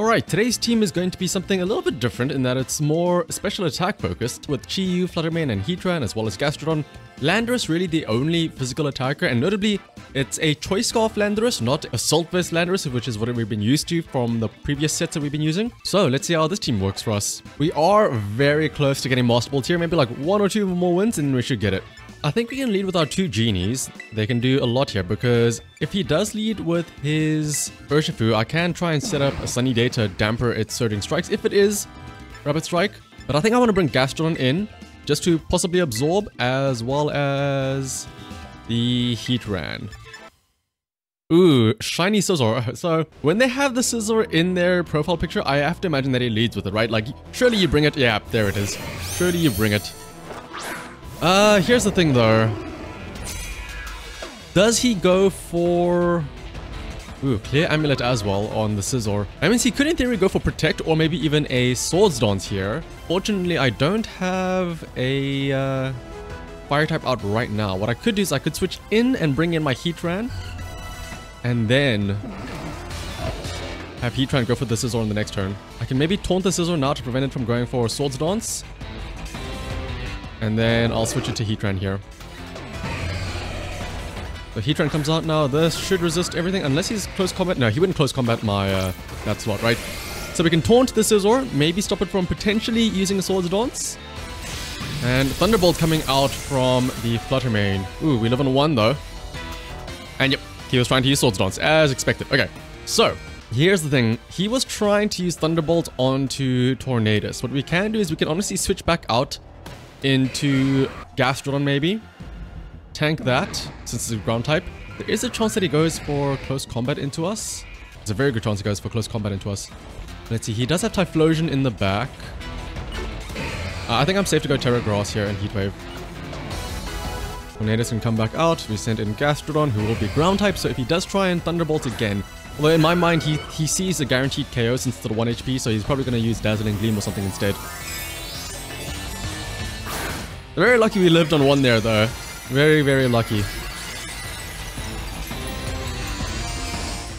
Alright, today's team is going to be something a little bit different in that it's more special attack focused, with Chi-Yu, Fluttermane, and Heatran, as well as Gastrodon. Landorus really the only physical attacker, and notably, it's a Choice Scarf Landorus, not Assault Vest Landorus, which is what we've been used to from the previous sets that we've been using. So let's see how this team works for us. We are very close to getting Master Ball tier, maybe like 1 or 2 more wins and we should get it. I think we can lead with our 2 genies. They can do a lot here because if he does lead with his Urshifu, I can try and set up a Sunny Day to damper its surging strikes if it is Rapid Strike. But I think I want to bring Gastrodon in just to possibly absorb as well as the Heatran. Ooh, shiny Scizor. So when they have the Scizor in their profile picture, I have to imagine that he leads with it, right? Like, surely you bring it. Yeah, there it is. Surely you bring it. Here's the thing though. Does he go for... Ooh, Clear Amulet as well on the Scizor. I mean, he could in theory go for Protect or maybe even a Swords Dance here. Fortunately, I don't have a Fire type out right now. What I could do is I could switch in and bring in my Heatran. And then have Heatran go for the Scizor on the next turn. I can maybe taunt the Scizor now to prevent it from going for Swords Dance. And then I'll switch it to Heatran here. So Heatran comes out now. This should resist everything unless he's close combat. No, he wouldn't close combat my that slot, right? So we can taunt the Scizor, maybe stop it from potentially using a Swords Dance. And Thunderbolt coming out from the Fluttermane. Ooh, we live on 1 though. And yep, he was trying to use Swords Dance as expected. Okay, so here's the thing. He was trying to use Thunderbolt onto Tornadus. What we can do is we can honestly switch back out into Gastrodon maybe. Tank that, since it's a ground type. There is a chance that he goes for close combat into us. There's a very good chance he goes for close combat into us. Let's see, he does have Typhlosion in the back. I think I'm safe to go Terra Grass here and Heat Wave. Tornadus can come back out. We send in Gastrodon, who will be ground type, so if he does try and Thunderbolt again, although in my mind he sees a guaranteed KO since it's the 1 HP, so he's probably going to use Dazzling Gleam or something instead. Very lucky we lived on 1 there though. Very, very lucky.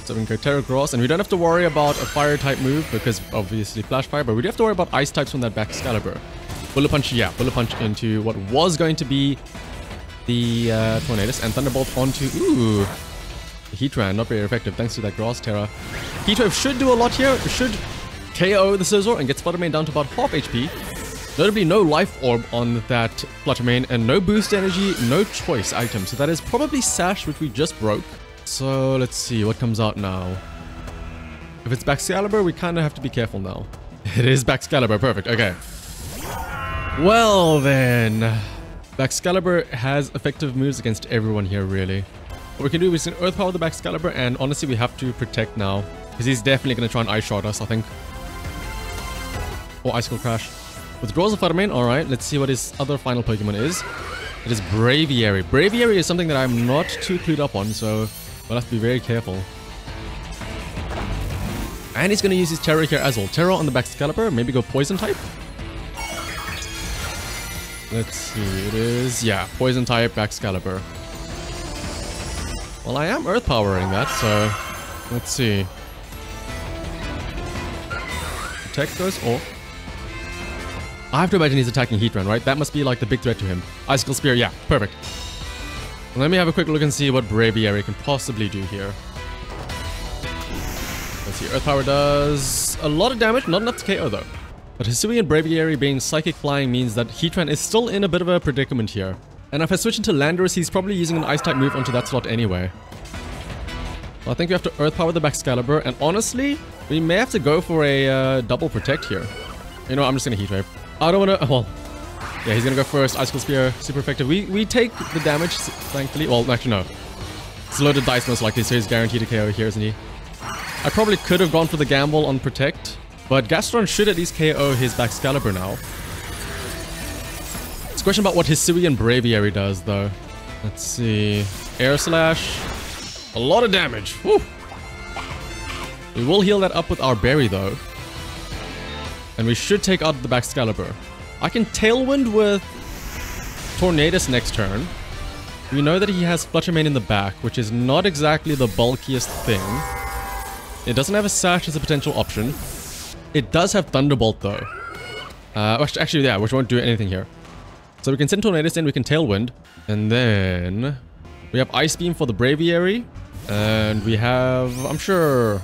So we can go Terra Grass, and we don't have to worry about a Fire type move because obviously Flash Fire, but we do have to worry about Ice types from that back Excalibur. Bullet Punch, yeah, Bullet Punch into what was going to be the Tornadus, and Thunderbolt onto, ooh, Heatran, not very effective thanks to that Grass Terra. Heatwave should do a lot here. It should KO the Scizor and get Fluttermane down to about half HP. Notably, no Life Orb on that Fluttermane, and no Boost Energy, no Choice item. So that is probably Sash, which we just broke. So let's see what comes out now. If it's Baxcalibur, we kind of have to be careful now. It is Baxcalibur, perfect, okay. Well then, Baxcalibur has effective moves against everyone here, really. What we can do is we can Earth Power the Baxcalibur, and honestly, we have to protect now. Because he's definitely going to try and Ice Shard us, I think. Or Icicle Crash. Withdraws the Fluttermane, alright, let's see what his other final Pokemon is. It is Braviary. Braviary is something that I'm not too clued up on, so we'll have to be very careful. And he's going to use his Terra here as well. Terra on the Baxcalibur, maybe go Poison type. Let's see, it is, yeah, Poison type Baxcalibur. Well, I am Earth Powering that, so let's see. Protect goes off. I have to imagine he's attacking Heatran, right? That must be like the big threat to him. Icicle Spear, yeah, perfect. Let me have a quick look and see what Braviary can possibly do here. Let's see, Earth Power does a lot of damage, not enough to KO though. But Hisuian Braviary being Psychic Flying means that Heatran is still in a bit of a predicament here. And if I switch into Landorus, he's probably using an Ice-type move onto that slot anyway. Well, I think we have to Earth Power the Baxcalibur, and honestly, we may have to go for a double Protect here. You know what, I'm just gonna Heat Wave. I don't want to... Well, yeah, he's going to go first. Icicle Spear, super effective. We take the damage, thankfully. Well, actually, no. It's loaded dice most likely, so he's guaranteed to KO here, isn't he? I probably could have gone for the gamble on Protect, but Gastrodon should at least KO his Baxcalibur now. It's a question about what Hisuian Braviary does, though. Let's see. Air Slash. A lot of damage. Woo! We will heal that up with our Berry, though. And we should take out the Baxcalibur. I can Tailwind with Tornadus next turn. We know that he has Fluttermane in the back, which is not exactly the bulkiest thing. It doesn't have a Sash as a potential option. It does have Thunderbolt though. Actually, yeah, which won't do anything here. So we can send Tornadus in, we can Tailwind. And then we have Ice Beam for the Braviary. And we have, I'm sure,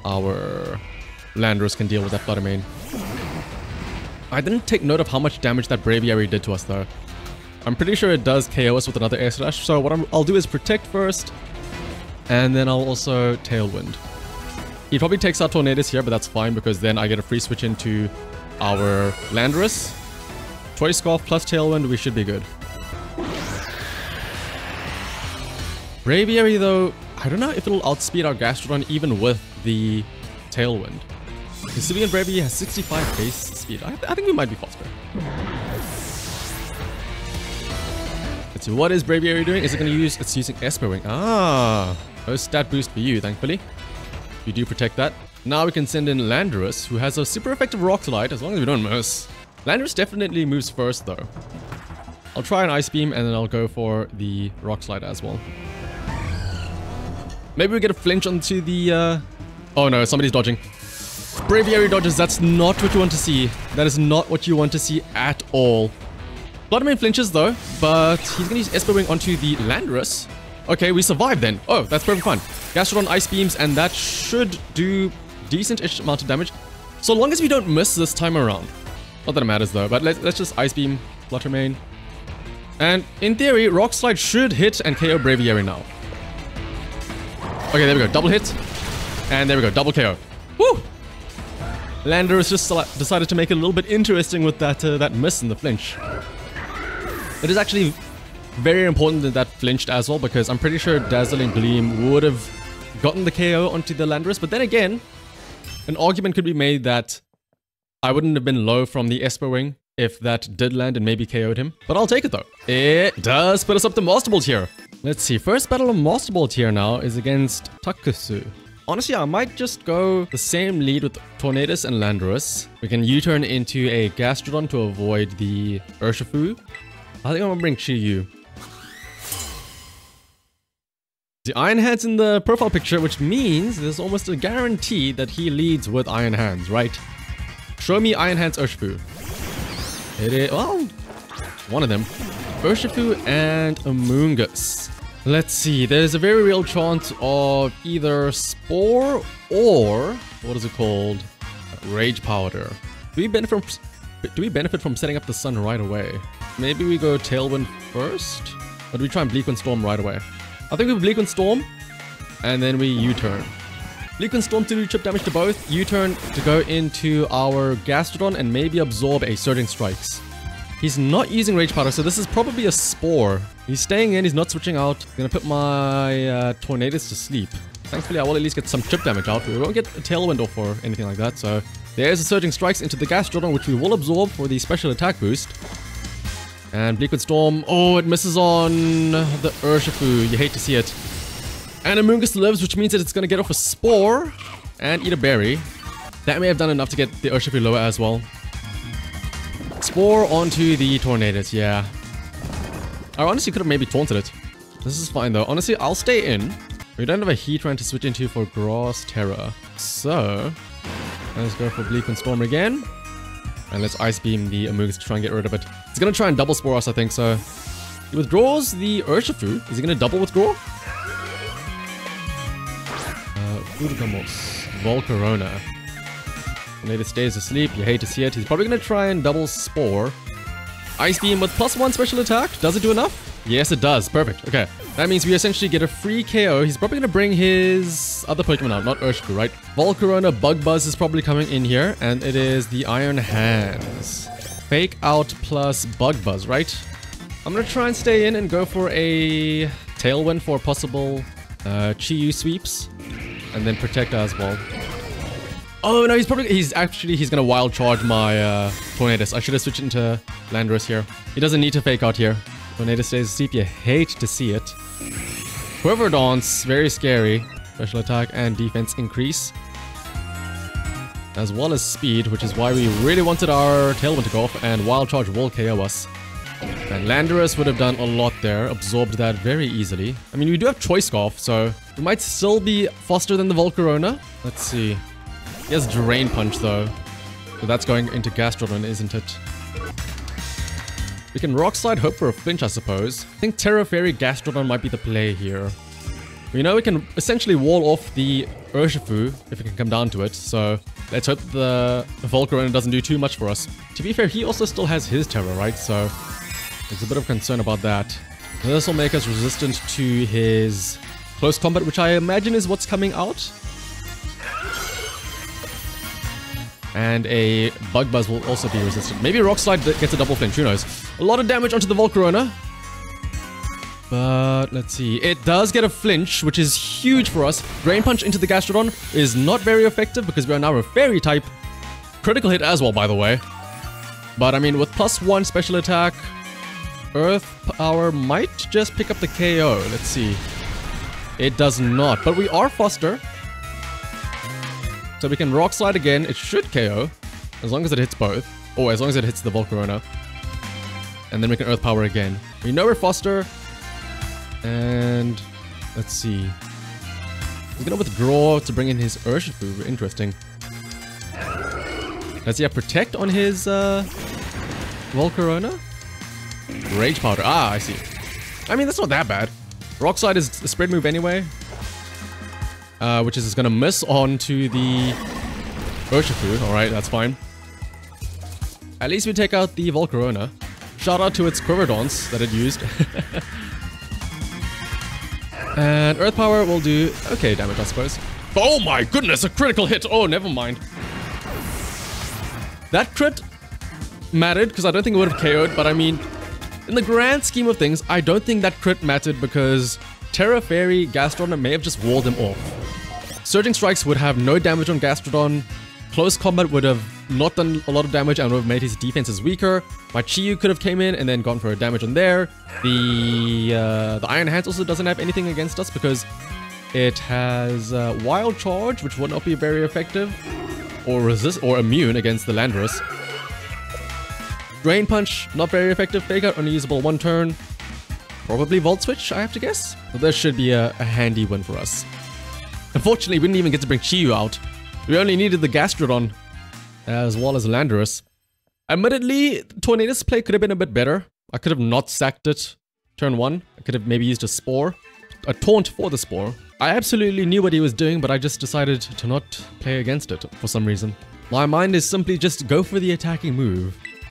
our Landorus can deal with that Flutter Mane. I didn't take note of how much damage that Braviary did to us though. I'm pretty sure it does KO us with another Air Slash. So what I'll do is Protect first. And then I'll also Tailwind. He probably takes out Tornadus here, but that's fine because then I get a free switch into our Landorus. Choice Scarf plus Tailwind, we should be good. Braviary though, I don't know if it'll outspeed our Gastrodon even with the Tailwind. Considering Braviary has 65 base speed, I think we might be faster. Let's see, what is Braviary doing? Is it going to use, it's using Esper Wing. Ah, no stat boost for you, thankfully. You do protect that. Now we can send in Landorus, who has a super effective Rock Slide, as long as we don't miss. Landorus definitely moves first though. I'll try an Ice Beam and then I'll go for the Rock Slide as well. Maybe we get a flinch onto the... Oh no, somebody's dodging. Braviary dodges, that's not what you want to see. That is not what you want to see at all. Flutter Mane flinches though, but he's going to use Esper Wing onto the Landorus. Okay, we survived then. Oh, that's perfect fun. Gastrodon Ice Beams, and that should do decent-ish amount of damage. So long as we don't miss this time around. Not that it matters though, but let's just Ice Beam Flutter Mane. And in theory, Rock Slide should hit and KO Braviary now. Okay, there we go. Double hit. And there we go. Double KO. Woo! Landorus just decided to make it a little bit interesting with that miss in the flinch. It is actually very important that that flinched as well, because I'm pretty sure Dazzling Gleam would have gotten the KO onto the Landorus. But then again, an argument could be made that I wouldn't have been low from the Esper Wing if that did land and maybe KO'd him. But I'll take it though. It does put us up to Master Ball tier. Let's see. First battle of Master Ball tier now is against Takusu. Honestly, I might just go the same lead with Tornadus and Landorus. We can U-turn into a Gastrodon to avoid the Urshifu. I think I'm gonna bring Chiyu. The Iron Hands in the profile picture, which means there's almost a guarantee that he leads with Iron Hands, right? Show me Iron Hands Urshifu. It is, well, one of them. Urshifu and Amoonguss. Let's see, there's a very real chance of either Spore or, what is it called? Rage Powder. Do we benefit from setting up the sun right away? Maybe we go Tailwind first? Or do we try and Bleak Wind Storm right away? I think we Bleak Wind Storm, and then we U-turn. Bleak Wind Storm to do chip damage to both, U-turn to go into our Gastrodon and maybe absorb a Surging Strikes. He's not using Rage Powder, so this is probably a Spore. He's staying in, he's not switching out. I'm gonna put my Tornadus to sleep. Thankfully, I will at least get some chip damage out. We won't get a Tailwind off or anything like that, so... There's a Surging Strikes into the Gastrodon, which we will absorb for the special attack boost. And Bleak Wind Storm. Oh, it misses on the Urshifu. You hate to see it. And Amoonguss lives, which means that it's going to get off a Spore and eat a berry. That may have done enough to get the Urshifu lower as well. Spore onto the Tornadus, yeah. I honestly could have maybe taunted it. This is fine though. Honestly, I'll stay in. We don't have a Heatran to switch into for Grass Terror. So, let's go for Bleak Wind Storm again. And let's Ice Beam the Amoonguss to try and get rid of it. It's going to try and double Spore us, I think, so... He withdraws the Urshifu. Is he going to double withdraw? Furgamos. Volcarona. Tornadus stays asleep. You hate to see it. He's probably going to try and double Spore. Ice Beam with +1 special attack. Does it do enough? Yes, it does. Perfect. Okay. That means we essentially get a free KO. He's probably going to bring his other Pokemon out, not Urshifu, right? Volcarona Bug Buzz is probably coming in here, and it is the Iron Hands. Fake Out plus Bug Buzz, right? I'm going to try and stay in and go for a Tailwind for possible Chiyu sweeps, and then Protect as well. Oh no, he's going to Wild Charge my Tornadus. I should have switched into Landorus here. He doesn't need to Fake Out here. Tornadus stays asleep, you hate to see it. Quiver Dance, very scary. Special attack and defense increase. As well as speed, which is why we really wanted our Tailwind to go off, and Wild Charge will KO us. And Landorus would have done a lot there, absorbed that very easily. I mean, we do have Choice Scarf, so we might still be faster than the Volcarona. Let's see. He has Drain Punch, though. So that's going into Gastrodon, isn't it? We can Rock Slide, hope for a flinch, I suppose. I think Terra Fairy Gastrodon might be the play here. We know we can essentially wall off the Urshifu if it can come down to it, so let's hope the Volcarona doesn't do too much for us. To be fair, he also still has his Terra, right? So there's a bit of concern about that. This will make us resistant to his Close Combat, which I imagine is what's coming out. And a Bug Buzz will also be resistant. Maybe Rock Slide gets a double flinch, who knows. A lot of damage onto the Volcarona. But let's see. It does get a flinch, which is huge for us. Drain Punch into the Gastrodon is not very effective because we are now a Fairy type. Critical hit as well, by the way. But I mean, with +1 special attack, Earth Power might just pick up the KO. Let's see. It does not, but we are faster. So we can Rock Slide again. It should KO, as long as it hits both. Or as long as it hits the Volcarona. And then we can Earth Power again. We know we're faster. And let's see. We're gonna withdraw to bring in his Urshifu. Interesting. Does he have Protect on his Volcarona? Rage Powder. Ah, I see. I mean, that's not that bad. Rock Slide is a spread move anyway. Which is gonna miss onto the Urshifu. Alright, that's fine. At least we take out the Volcarona. Shout out to its Quiver-Dance that it used. And Earth Power will do okay damage, I suppose. Oh my goodness, a critical hit! Oh, never mind. That crit mattered, because I don't think it would have KO'd, but I mean, in the grand scheme of things, I don't think that crit mattered because Terra Fairy Gastrodon may have just walled him off. Surging Strikes would have no damage on Gastrodon. Close Combat would have not done a lot of damage and would have made his defenses weaker. My Chi-Yu could have came in and then gone for a damage on there. The Iron Hands also doesn't have anything against us because it has Wild Charge, which would not be very effective, or resist or immune against the Landorus. Drain Punch, not very effective. Fake Out, only usable 1 turn. Probably Volt Switch, I have to guess. So this should be a handy win for us. Unfortunately, we didn't even get to bring Chi-Yu out. We only needed the Gastrodon, as well as Landorus. Admittedly, Tornadus play could have been a bit better. I could have not sacked it turn 1. I could have maybe used a Spore. A Taunt for the Spore. I absolutely knew what he was doing, but I just decided to not play against it for some reason. My mind is simply just go for the attacking move.